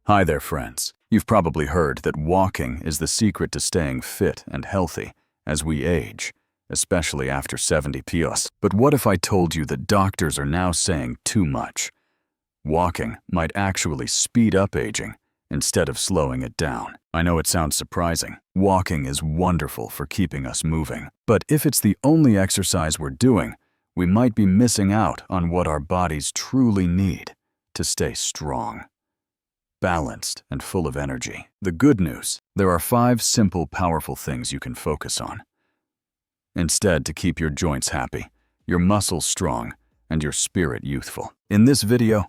Hi there, friends. You've probably heard that walking is the secret to staying fit and healthy as we age, especially after 70 plus. But what if I told you that doctors are now saying too much? Walking might actually speed up aging instead of slowing it down. I know it sounds surprising. Walking is wonderful for keeping us moving. But if it's the only exercise we're doing, we might be missing out on what our bodies truly need to stay strong, balanced, and full of energy. The good news: there are 5 simple, powerful things you can focus on instead to keep your joints happy, your muscles strong, and your spirit youthful. In this video,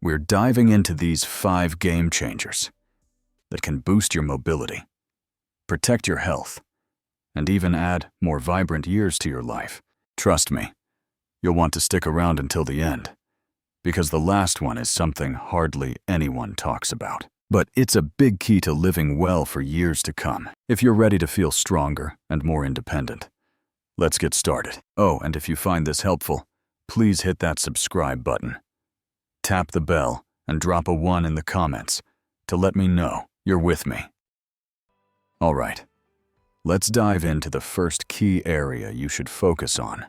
we're diving into these 5 game changers that can boost your mobility, protect your health, and even add more vibrant years to your life. Trust me, you'll want to stick around until the end, because the last one is something hardly anyone talks about. But it's a big key to living well for years to come, if you're ready to feel stronger and more independent. Let's get started. Oh, and if you find this helpful, please hit that subscribe button. Tap the bell and drop a 1 in the comments to let me know you're with me. All right, let's dive into the first key area you should focus on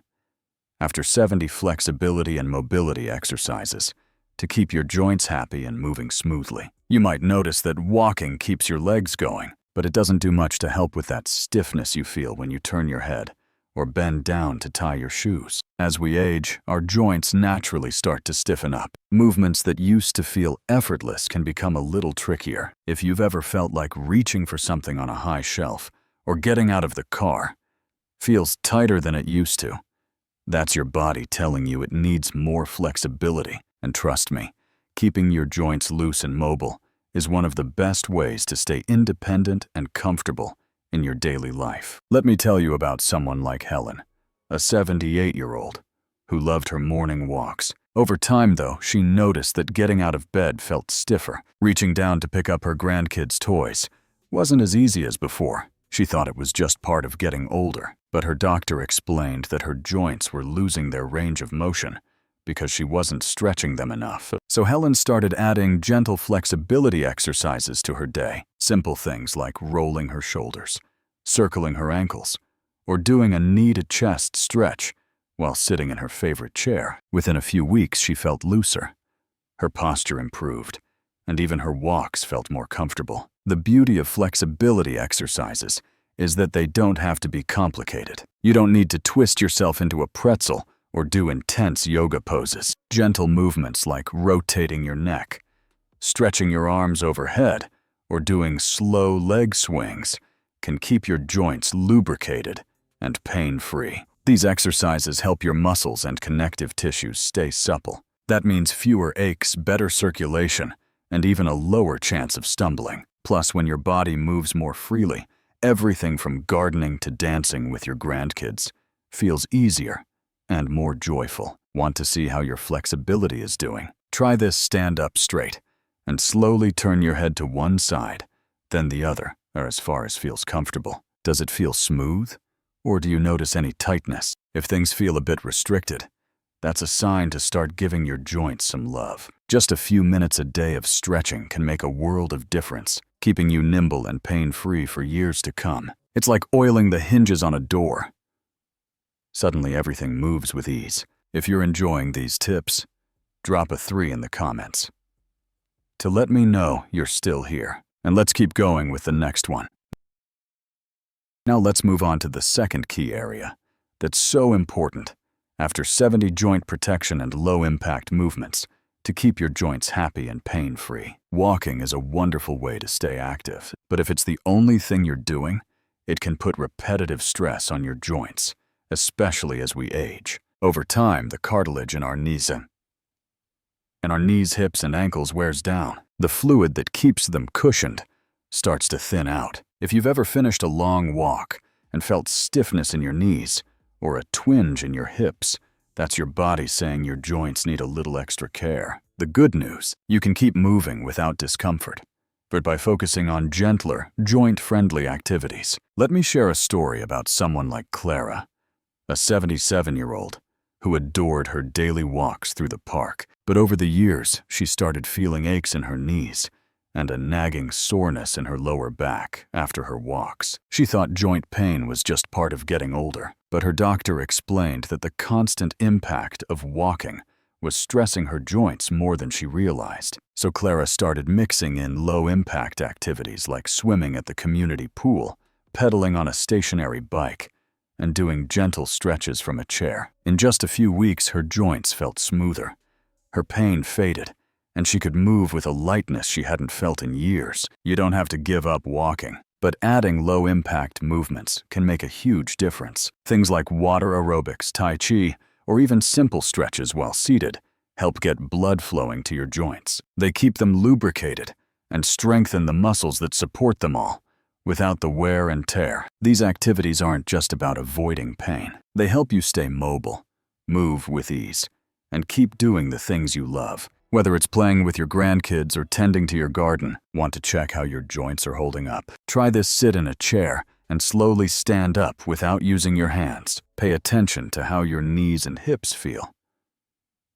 after 70 flexibility and mobility exercises to keep your joints happy and moving smoothly. You might notice that walking keeps your legs going, but it doesn't do much to help with that stiffness you feel when you turn your head or bend down to tie your shoes. As we age, our joints naturally start to stiffen up. Movements that used to feel effortless can become a little trickier. If you've ever felt like reaching for something on a high shelf or getting out of the car feels tighter than it used to, that's your body telling you it needs more flexibility. And trust me, keeping your joints loose and mobile is one of the best ways to stay independent and comfortable in your daily life. Let me tell you about someone like Helen, a 78-year-old who loved her morning walks. Over time, though, she noticed that getting out of bed felt stiffer. Reaching down to pick up her grandkids' toys wasn't as easy as before. She thought it was just part of getting older, but her doctor explained that her joints were losing their range of motion because she wasn't stretching them enough. So Helen started adding gentle flexibility exercises to her day. Simple things like rolling her shoulders, circling her ankles, or doing a knee-to-chest stretch while sitting in her favorite chair. Within a few weeks, she felt looser. Her posture improved, and even her walks felt more comfortable. The beauty of flexibility exercises is that they don't have to be complicated. You don't need to twist yourself into a pretzel or do intense yoga poses. Gentle movements like rotating your neck, stretching your arms overhead, or doing slow leg swings can keep your joints lubricated and pain-free. These exercises help your muscles and connective tissues stay supple. That means fewer aches, better circulation, and even a lower chance of stumbling. Plus, when your body moves more freely, everything from gardening to dancing with your grandkids feels easier and more joyful. Want to see how your flexibility is doing? Try this: stand up straight and slowly turn your head to one side, then the other, or as far as feels comfortable. Does it feel smooth, or do you notice any tightness? If things feel a bit restricted, that's a sign to start giving your joints some love. Just a few minutes a day of stretching can make a world of difference, keeping you nimble and pain-free for years to come. It's like oiling the hinges on a door. Suddenly everything moves with ease. If you're enjoying these tips, drop a 3 in the comments to let me know you're still here. And let's keep going with the next one. Now let's move on to the second key area that's so important after 70 joint protection and low-impact movements to keep your joints happy and pain-free. Walking is a wonderful way to stay active, but if it's the only thing you're doing, it can put repetitive stress on your joints, especially as we age. Over time, the cartilage in our knees, hips, and ankles wears down. The fluid that keeps them cushioned starts to thin out. If you've ever finished a long walk and felt stiffness in your knees or a twinge in your hips, that's your body saying your joints need a little extra care. The good news: you can keep moving without discomfort, but by focusing on gentler, joint-friendly activities. Let me share a story about someone like Clara, a 77-year-old who adored her daily walks through the park. But over the years, she started feeling aches in her knees and a nagging soreness in her lower back after her walks. She thought joint pain was just part of getting older, but her doctor explained that the constant impact of walking was stressing her joints more than she realized. So Clara started mixing in low-impact activities like swimming at the community pool, pedaling on a stationary bike, and doing gentle stretches from a chair. In just a few weeks, her joints felt smoother. Her pain faded, and she could move with a lightness she hadn't felt in years. You don't have to give up walking, but adding low-impact movements can make a huge difference. Things like water aerobics, tai chi, or even simple stretches while seated help get blood flowing to your joints. They keep them lubricated and strengthen the muscles that support them all, without the wear and tear. These activities aren't just about avoiding pain. They help you stay mobile, move with ease, and keep doing the things you love. Whether it's playing with your grandkids or tending to your garden, want to check how your joints are holding up? Try this sit in a chair and slowly stand up without using your hands. Pay attention to how your knees and hips feel.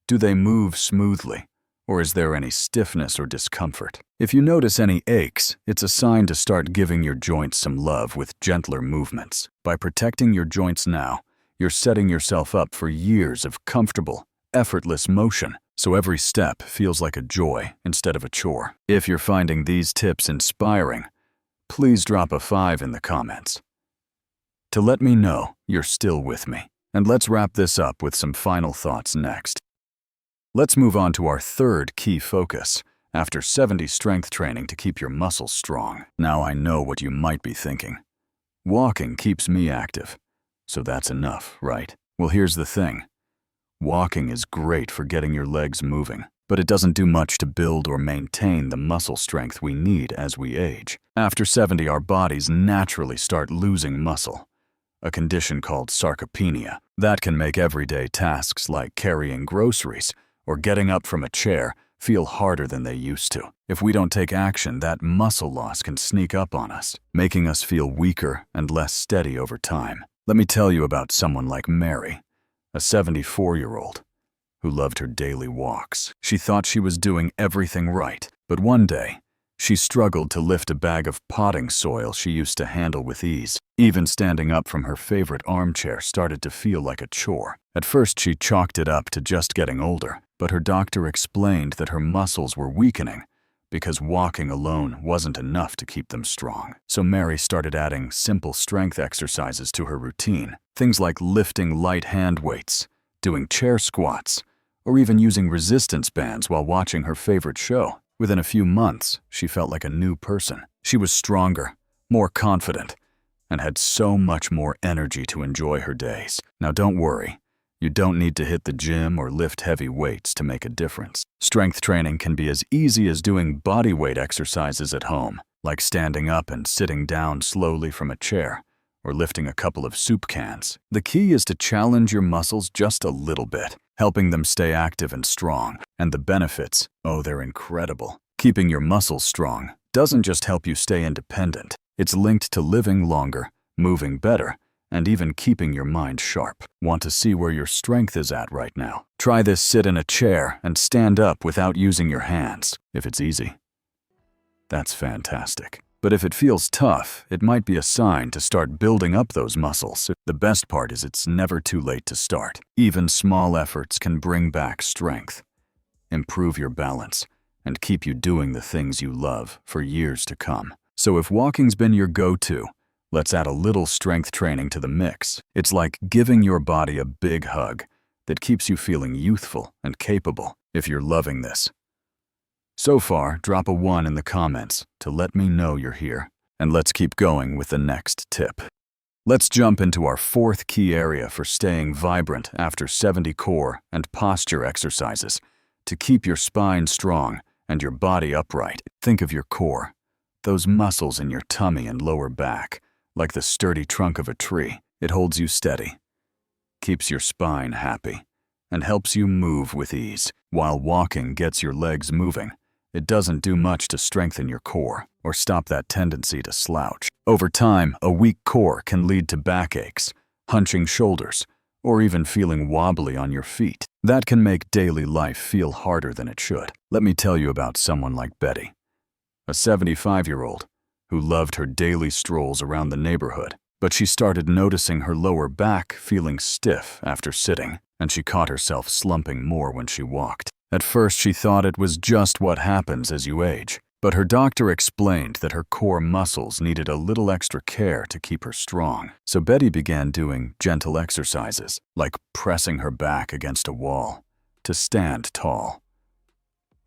Do they move smoothly, or is there any stiffness or discomfort? If you notice any aches, it's a sign to start giving your joints some love with gentler movements. By protecting your joints now, you're setting yourself up for years of comfortable, effortless motion, so every step feels like a joy instead of a chore. If you're finding these tips inspiring, please drop a 5 in the comments to let me know you're still with me. And let's wrap this up with some final thoughts next. Let's move on to our third key focus, after 70 strength training to keep your muscles strong. Now I know what you might be thinking. Walking keeps me active, so that's enough, right? Well, here's the thing. Walking is great for getting your legs moving, but it doesn't do much to build or maintain the muscle strength we need as we age. After 70, our bodies naturally start losing muscle, a condition called sarcopenia. That can make everyday tasks like carrying groceries or getting up from a chair feel harder than they used to. If we don't take action, that muscle loss can sneak up on us, making us feel weaker and less steady over time. Let me tell you about someone like Mary, a 74-year-old who loved her daily walks. She thought she was doing everything right, but one day, she struggled to lift a bag of potting soil she used to handle with ease. Even standing up from her favorite armchair started to feel like a chore. At first, she chalked it up to just getting older, but her doctor explained that her muscles were weakening because walking alone wasn't enough to keep them strong. So Mary started adding simple strength exercises to her routine. Things like lifting light hand weights, doing chair squats, or even using resistance bands while watching her favorite show. Within a few months, she felt like a new person. She was stronger, more confident, and had so much more energy to enjoy her days. Now don't worry. You don't need to hit the gym or lift heavy weights to make a difference. Strength training can be as easy as doing body weight exercises at home, like standing up and sitting down slowly from a chair, or lifting a couple of soup cans. The key is to challenge your muscles just a little bit, helping them stay active and strong. And the benefits, oh, they're incredible. Keeping your muscles strong doesn't just help you stay independent. It's linked to living longer, moving better, and even keeping your mind sharp. Want to see where your strength is at right now? Try this sit in a chair and stand up without using your hands. If it's easy, that's fantastic. But if it feels tough, it might be a sign to start building up those muscles. The best part is it's never too late to start. Even small efforts can bring back strength, improve your balance, and keep you doing the things you love for years to come. So if walking's been your go-to, let's add a little strength training to the mix. It's like giving your body a big hug that keeps you feeling youthful and capable. If you're loving this so far, drop a 1 in the comments to let me know you're here. And let's keep going with the next tip. Let's jump into our fourth key area for staying vibrant after 70 core and posture exercises to keep your spine strong and your body upright. Think of your core, those muscles in your tummy and lower back, like the sturdy trunk of a tree. It holds you steady, keeps your spine happy, and helps you move with ease. While walking gets your legs moving, it doesn't do much to strengthen your core or stop that tendency to slouch. Over time, a weak core can lead to backaches, hunching shoulders, or even feeling wobbly on your feet. That can make daily life feel harder than it should. Let me tell you about someone like Betty, a 75-year-old who loved her daily strolls around the neighborhood. But she started noticing her lower back feeling stiff after sitting, and she caught herself slumping more when she walked. At first, she thought it was just what happens as you age, but her doctor explained that her core muscles needed a little extra care to keep her strong. So Betty began doing gentle exercises, like pressing her back against a wall to stand tall,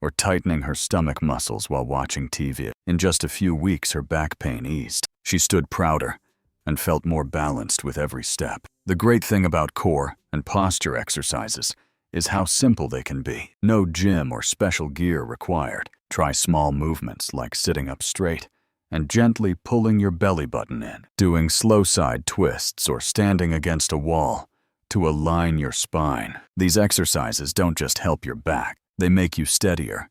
or tightening her stomach muscles while watching TV. In just a few weeks, her back pain eased. She stood prouder and felt more balanced with every step. The great thing about core and posture exercises is how simple they can be. No gym or special gear required. Try small movements like sitting up straight and gently pulling your belly button in, doing slow side twists or standing against a wall to align your spine. These exercises don't just help your back, they make you steadier,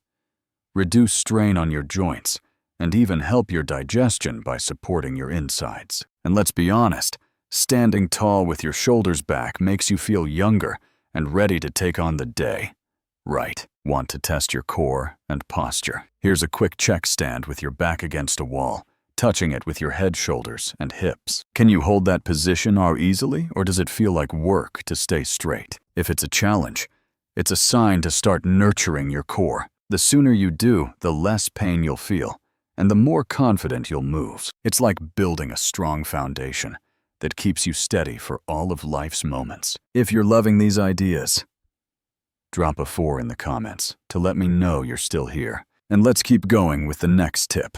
reduce strain on your joints, and even help your digestion by supporting your insides. And let's be honest, standing tall with your shoulders back makes you feel younger and ready to take on the day. Right. Want to test your core and posture? Here's a quick check stand with your back against a wall, touching it with your head, shoulders, and hips. Can you hold that position easily, or does it feel like work to stay straight? If it's a challenge, it's a sign to start nurturing your core. The sooner you do, the less pain you'll feel, and the more confident you'll move. It's like building a strong foundation that keeps you steady for all of life's moments. If you're loving these ideas, drop a 4 in the comments to let me know you're still here. And let's keep going with the next tip.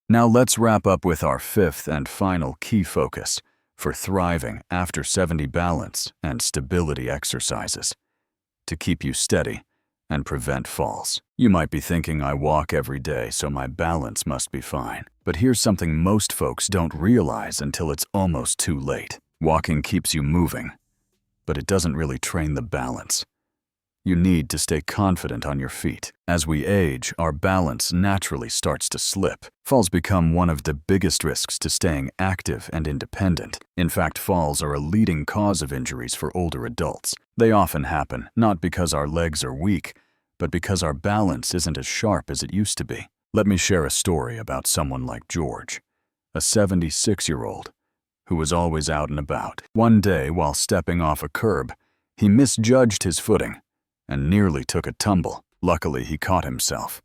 Now let's wrap up with our 5th and final key focus for thriving after 70 balance and stability exercises to keep you steady and prevent falls. You might be thinking, I walk every day, so my balance must be fine. But here's something most folks don't realize until it's almost too late. Walking keeps you moving, but it doesn't really train the balance. You need to stay confident on your feet. As we age, our balance naturally starts to slip. Falls become one of the biggest risks to staying active and independent. In fact, falls are a leading cause of injuries for older adults. They often happen not because our legs are weak, but because our balance isn't as sharp as it used to be. Let me share a story about someone like George, a 76-year-old who was always out and about. One day, while stepping off a curb, he misjudged his footing and nearly took a tumble. Luckily, he caught himself.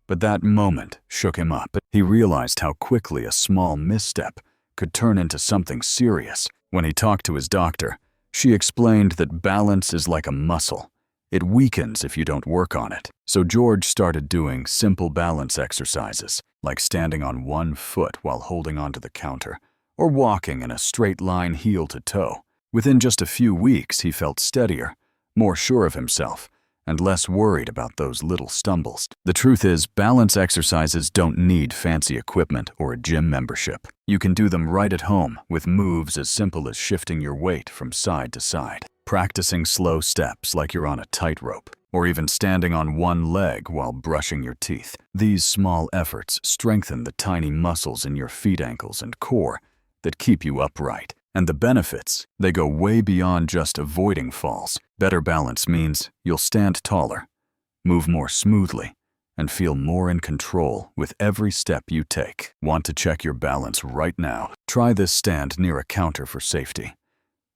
But that moment shook him up. He realized how quickly a small misstep could turn into something serious. When he talked to his doctor, she explained that balance is like a muscle. It weakens if you don't work on it. So George started doing simple balance exercises, like standing on one foot while holding onto the counter, or walking in a straight line heel to toe. Within just a few weeks, he felt steadier, more sure of himself, and less worried about those little stumbles. The truth is, balance exercises don't need fancy equipment or a gym membership. You can do them right at home with moves as simple as shifting your weight from side to side, practicing slow steps like you're on a tightrope, or even standing on one leg while brushing your teeth. These small efforts strengthen the tiny muscles in your feet, ankles, and core that keep you upright. And the benefits, they go way beyond just avoiding falls. Better balance means you'll stand taller, move more smoothly, and feel more in control with every step you take. Want to check your balance right now? Try this stand near a counter for safety.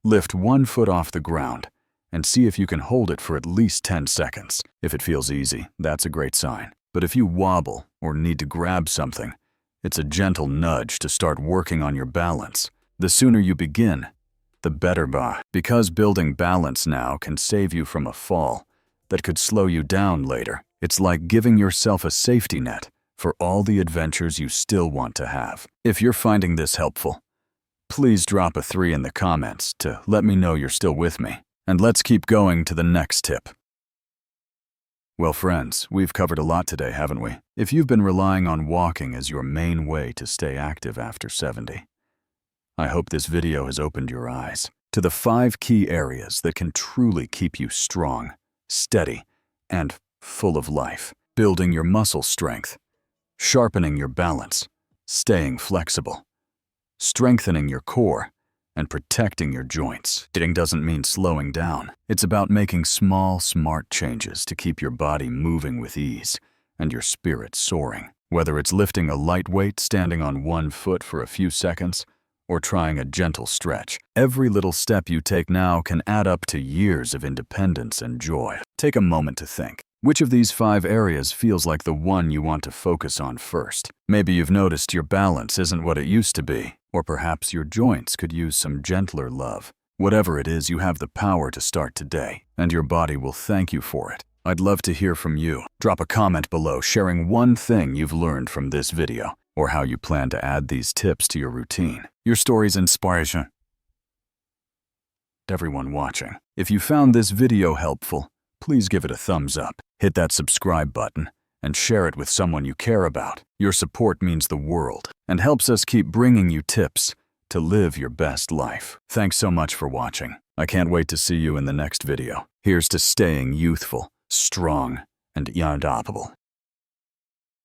Lift one foot off the ground and see if you can hold it for at least 10 seconds. If it feels easy, that's a great sign. But if you wobble or need to grab something, it's a gentle nudge to start working on your balance. The sooner you begin, the better. Because building balance now can save you from a fall that could slow you down later. It's like giving yourself a safety net for all the adventures you still want to have. If you're finding this helpful, please drop a 3 in the comments to let me know you're still with me. And let's keep going to the next tip. Well, friends, we've covered a lot today, haven't we? If you've been relying on walking as your main way to stay active after 70, I hope this video has opened your eyes to the 5 key areas that can truly keep you strong, steady, and full of life. Building your muscle strength, sharpening your balance, staying flexible, strengthening your core, and protecting your joints. Dieting doesn't mean slowing down. It's about making small, smart changes to keep your body moving with ease and your spirit soaring. Whether it's lifting a light weight, standing on one foot for a few seconds, or trying a gentle stretch, every little step you take now can add up to years of independence and joy. Take a moment to think. Which of these 5 areas feels like the one you want to focus on first? Maybe you've noticed your balance isn't what it used to be, or perhaps your joints could use some gentler love. Whatever it is, you have the power to start today, and your body will thank you for it. I'd love to hear from you. Drop a comment below sharing one thing you've learned from this video, or how you plan to add these tips to your routine. Your stories inspire everyone watching. If you found this video helpful, please give it a thumbs up. Hit that subscribe button and share it with someone you care about. Your support means the world and helps us keep bringing you tips to live your best life. Thanks so much for watching. I can't wait to see you in the next video. Here's to staying youthful, strong, and unstoppable.